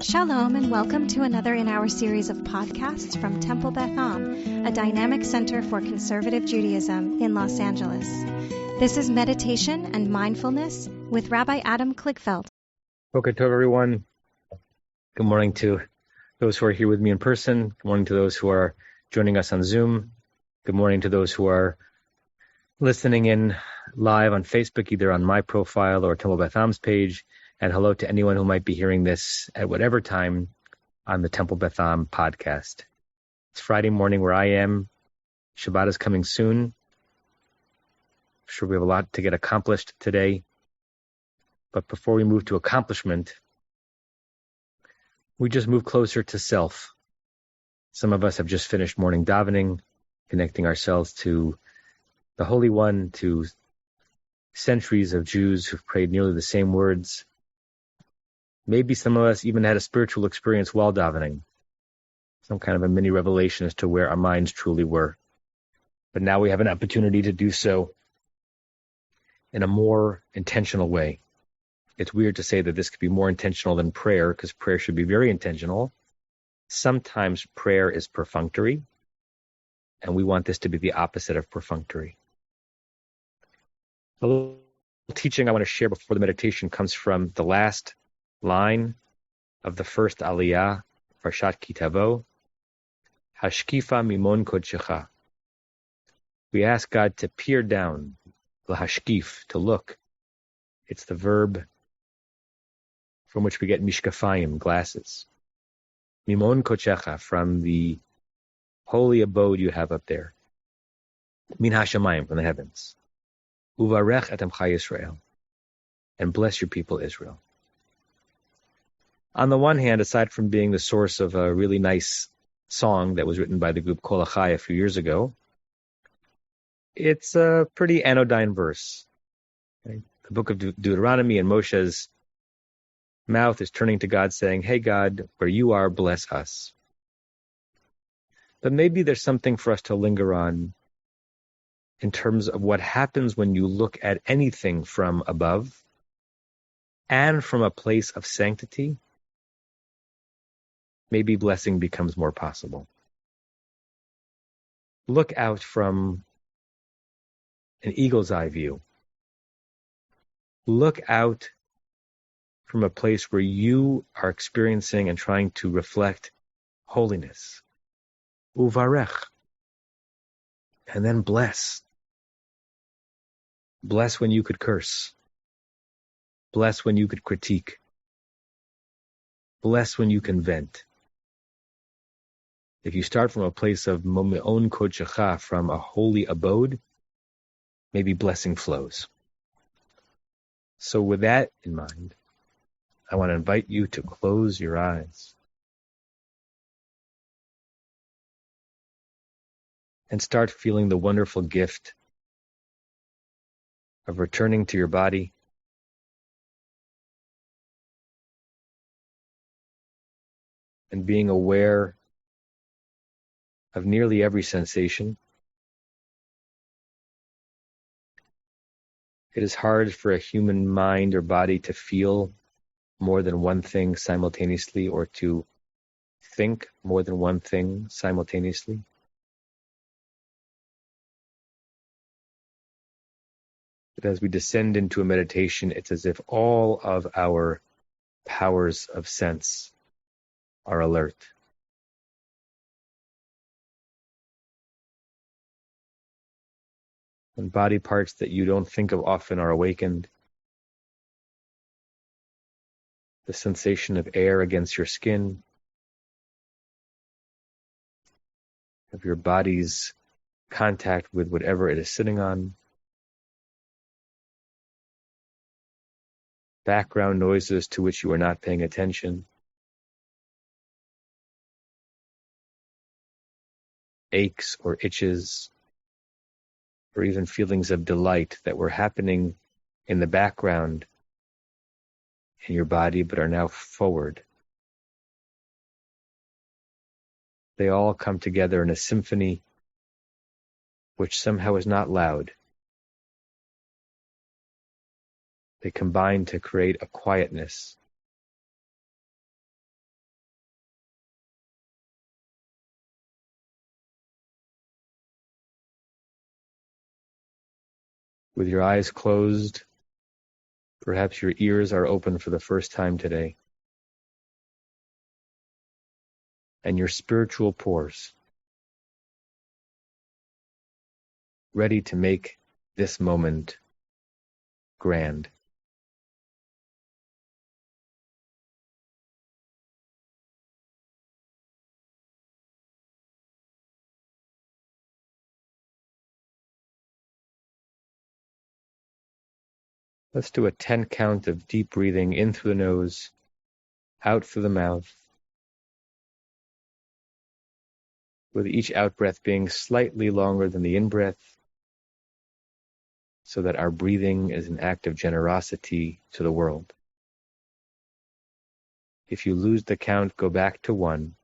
Shalom and welcome to another in our series of podcasts from Temple Beth Am, a dynamic center for conservative Judaism in Los Angeles. This is Meditation and Mindfulness with Rabbi Adam Kligfeld. Boker Tov, everyone. Good morning to those who are here with me in person. Good morning to those who are joining us on Zoom. Good morning to those who are listening in live on Facebook, either on my profile or Temple Beth Am's page. And hello to anyone who might be hearing this at whatever time on the Temple Beth Am podcast. It's Friday morning where I am. Shabbat is coming soon. I'm sure we have a lot to get accomplished today. But before we move to accomplishment, we just move closer to self. Some of us have just finished morning davening, connecting ourselves to the Holy One, to centuries of Jews who've prayed nearly the same words. Maybe some of us even had a spiritual experience while davening, some kind of a mini revelation as to where our minds truly were. But now we have an opportunity to do so in a more intentional way. It's weird to say that this could be more intentional than prayer, because prayer should be very intentional. Sometimes prayer is perfunctory, and we want this to be the opposite of perfunctory. The little teaching I want to share before the meditation comes from the last line of the first Aliyah, Parshat Kitavo, Hashkifa mimon kodshecha. We ask God to peer down, lahashkif, to look. It's the verb from which we get mishkafayim, glasses. Mimon kodshecha, from the holy abode you have up there. Min hashamayim, from the heavens. Uvarech et amcha Yisrael, and bless your people Israel. On the one hand, aside from being the source of a really nice song that was written by the group Kol Achai a few years ago, it's a pretty anodyne verse. Okay? The book of Deuteronomy, and Moshe's mouth is turning to God saying, "Hey God, where you are, bless us." But maybe there's something for us to linger on in terms of what happens when you look at anything from above and from a place of sanctity. Maybe blessing becomes more possible. Look out from an eagle's eye view. Look out from a place where you are experiencing and trying to reflect holiness. Uvarech. And then bless. Bless when you could curse. Bless when you could critique. Bless when you can vent. If you start from a place of momeon kodshecha, from a holy abode, maybe blessing flows. So with that in mind, I want to invite you to close your eyes and start feeling the wonderful gift of returning to your body, and being aware of nearly every sensation. It is hard for a human mind or body to feel more than one thing simultaneously, or to think more than one thing simultaneously. But as we descend into a meditation, it's as if all of our powers of sense are alert. And body parts that you don't think of often are awakened. The sensation of air against your skin, of your body's contact with whatever it is sitting on. Background noises to which you are not paying attention. Aches or itches, or even feelings of delight that were happening in the background in your body but are now forward. They all come together in a symphony which somehow is not loud. They combine to create a quietness With your eyes closed, perhaps your ears are open for the first time today, and your spiritual pores ready to make this moment grand. Let's do a 10 count of deep breathing in through the nose, out through the mouth, with each out-breath being slightly longer than the in-breath, so that our breathing is an act of generosity to the world. If you lose the count, go back to 1.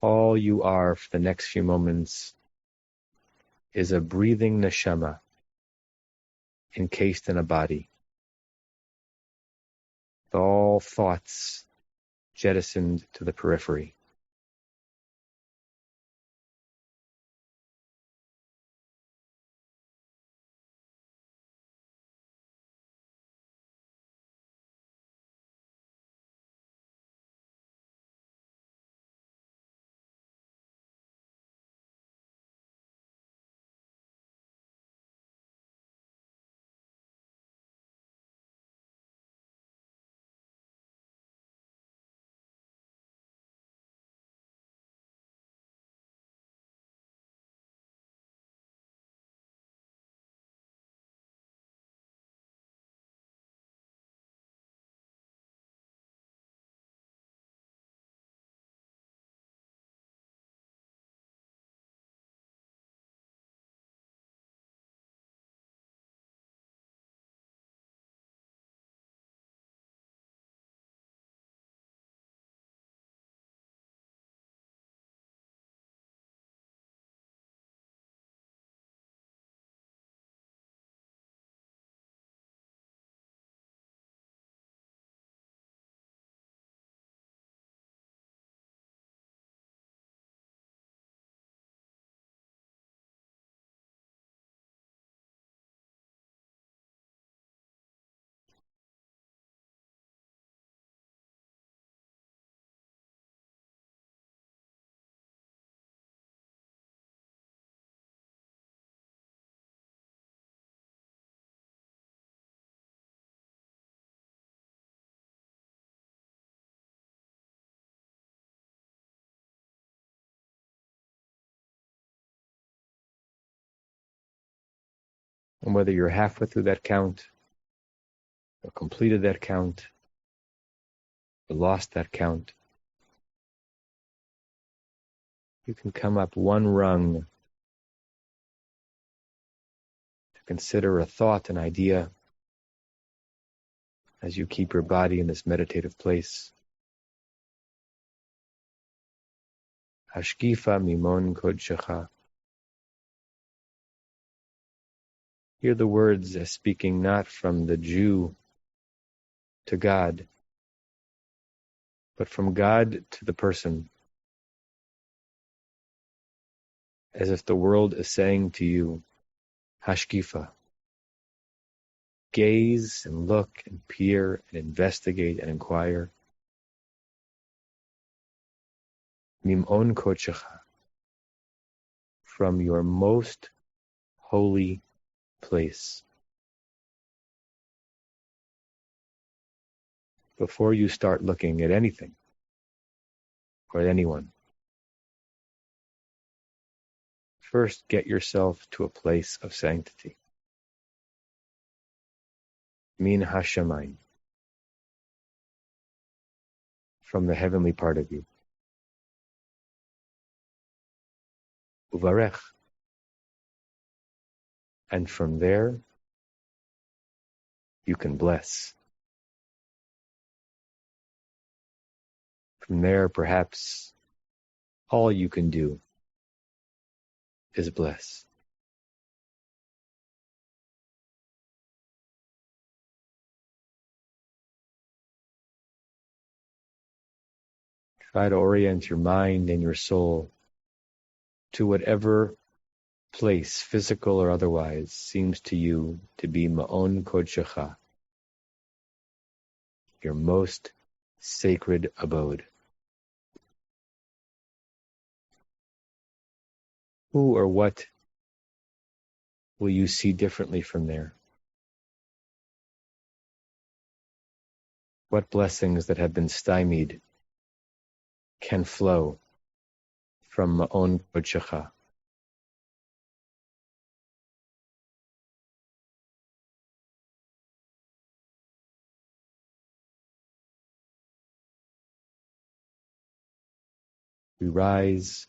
All you are for the next few moments is a breathing neshama encased in a body. All thoughts jettisoned to the periphery. And whether you're halfway through that count, or completed that count, or lost that count, you can come up 1 rung to consider a thought, an idea, as you keep your body in this meditative place. Hashkifa mimon kodshecha. Hear the words as speaking not from the Jew to God, but from God to the person, as if the world is saying to you, Hashkifa, gaze and look and peer and investigate and inquire. Mimon kodshecha, from your most holy place. Before you start looking at anything or at anyone, first get yourself to a place of sanctity. Min hashamayim, from the heavenly part of you. Uvarech, and from there you can bless. From there, perhaps all you can do is bless. Try to orient your mind and your soul to whatever place, physical or otherwise, seems to you to be Ma'on Kodshecha, your most sacred abode. Who or what will you see differently from there? What blessings that have been stymied can flow from Ma'on Kodshecha? We rise,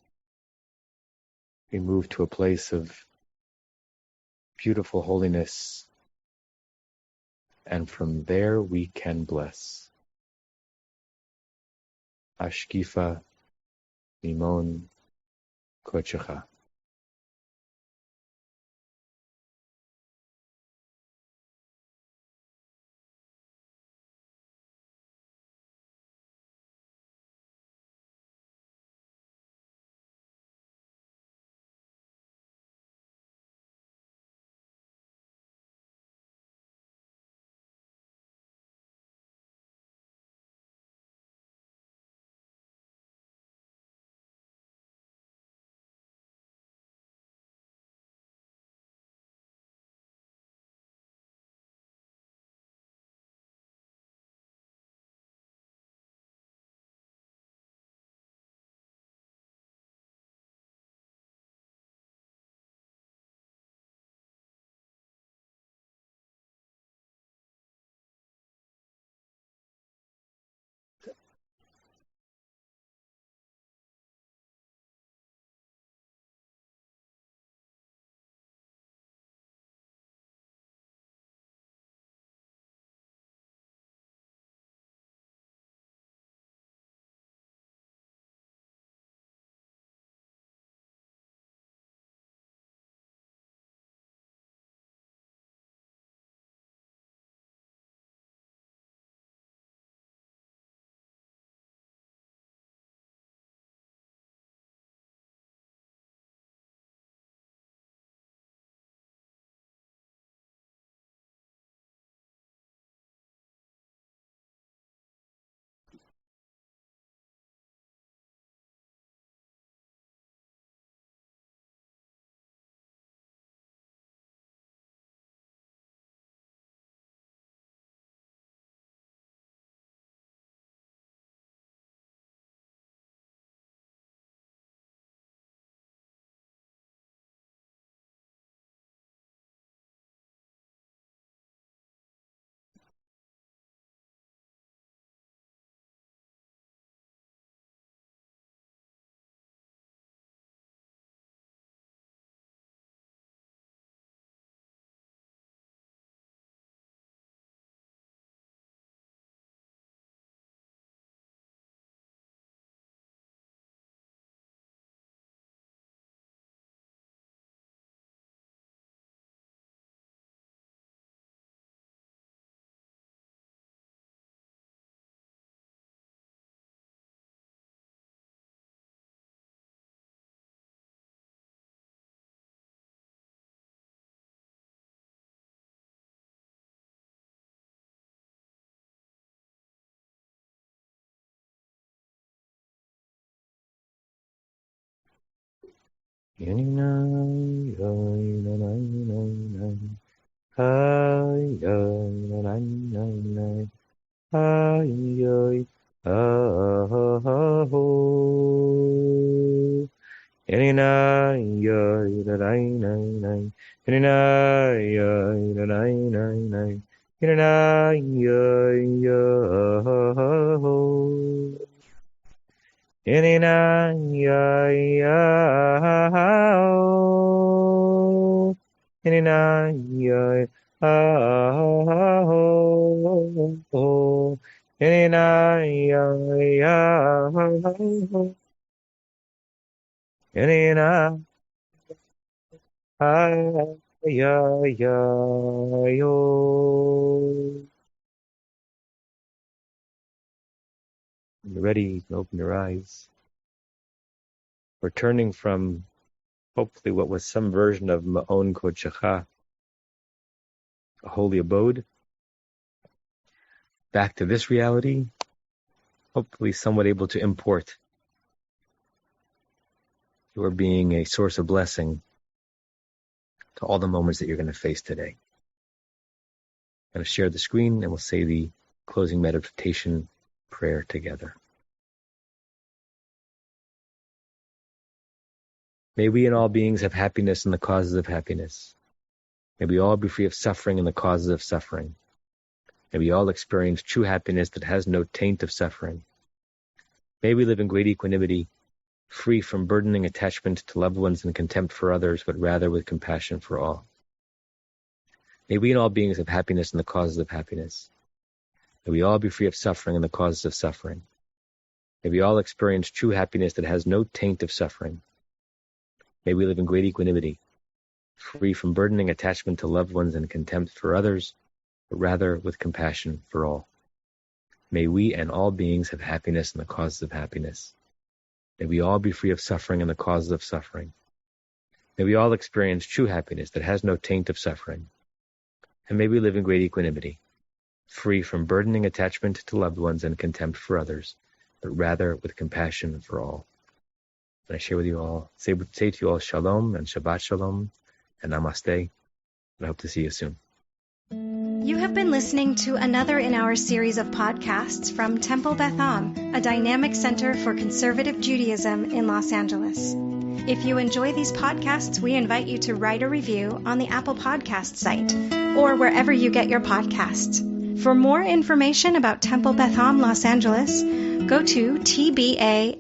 we move to a place of beautiful holiness, and from there we can bless. Ashkifa Mimon Kodshecha. When you're ready, you can open your eyes. Returning from hopefully what was some version of Ma'on Kodshecha, a holy abode, back to this reality, hopefully somewhat able to import your being a source of blessing to all the moments that you're going to face today. I'm going to share the screen and we'll say the closing meditation prayer together. May we and all beings have happiness in the causes of happiness. May we all be free of suffering in the causes of suffering. May we all experience true happiness that has no taint of suffering. May we live in great equanimity, free from burdening attachment to loved ones and contempt for others, but rather with compassion for all. May we and all beings have happiness in the causes of happiness. May we all be free of suffering in the causes of suffering. May we all experience true happiness that has no taint of suffering. May we live in great equanimity, free from burdening attachment to loved ones and contempt for others, but rather with compassion for all. May we and all beings have happiness in the causes of happiness. May we all be free of suffering in the causes of suffering. May we all experience true happiness that has no taint of suffering. And may we live in great equanimity, free from burdening attachment to loved ones and contempt for others, but rather with compassion for all. And I share with you all, say to you all Shalom and Shabbat Shalom and Namaste. And I hope to see you soon. You have been listening to another in our series of podcasts from Temple Beth Am, a dynamic center for conservative Judaism in Los Angeles. If you enjoy these podcasts, we invite you to write a review on the Apple Podcast site or wherever you get your podcasts. For more information about Temple Beth Am Los Angeles, go to tbala.org.